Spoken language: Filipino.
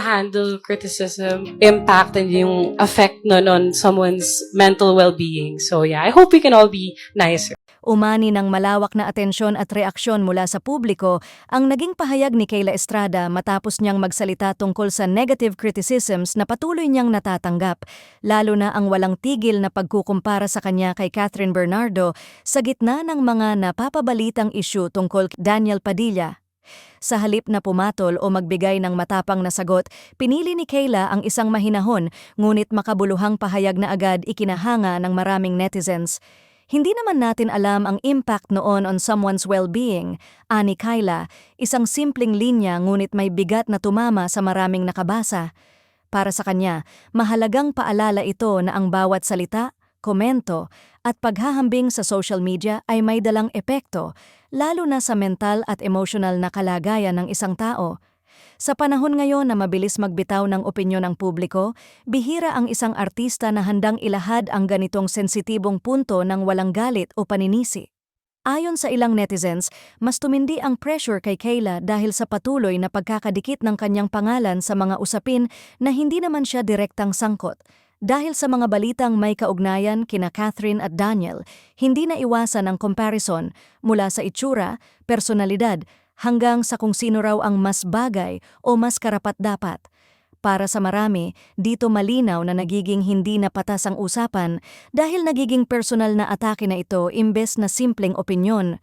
handle criticism, impact, and yung effect nun on someone's mental well-being. So yeah, I hope we can all be nicer. Umani ng malawak na atensyon at reaksyon mula sa publiko ang naging pahayag ni Kayla Estrada matapos niyang magsalita tungkol sa negative criticisms na patuloy niyang natatanggap, lalo na ang walang tigil na pagkukumpara sa kanya kay Catherine Bernardo sa gitna ng mga napapabalitang issue tungkol kay Daniel Padilla. Sa halip na pumatol o magbigay ng matapang na sagot, pinili ni Kayla ang isang mahinahon ngunit makabuluhang pahayag na agad ikinahanga ng maraming netizens. Hindi naman natin alam ang impact noon on someone's well-being, ani Kayla, isang simpleng linya ngunit may bigat na tumama sa maraming nakabasa. Para sa kanya, mahalagang paalala ito na ang bawat salita, komento, at paghahambing sa social media ay may dalang epekto, lalo na sa mental at emotional na kalagayan ng isang tao. Sa panahon ngayon na mabilis magbitaw ng opinyon ng publiko, bihira ang isang artista na handang ilahad ang ganitong sensitibong punto ng walang galit o paninisi. Ayon sa ilang netizens, mas tumindi ang pressure kay Kayla dahil sa patuloy na pagkakadikit ng kanyang pangalan sa mga usapin na hindi naman siya direktang sangkot. Dahil sa mga balitang may kaugnayan kina Catherine at Daniel, hindi na iwasan ang comparison mula sa itsura, personalidad, hanggang sa kung sino raw ang mas bagay o mas karapat-dapat. Para sa marami, dito malinaw na nagiging hindi na patas ang usapan dahil nagiging personal na atake na ito imbes na simpleng opinyon.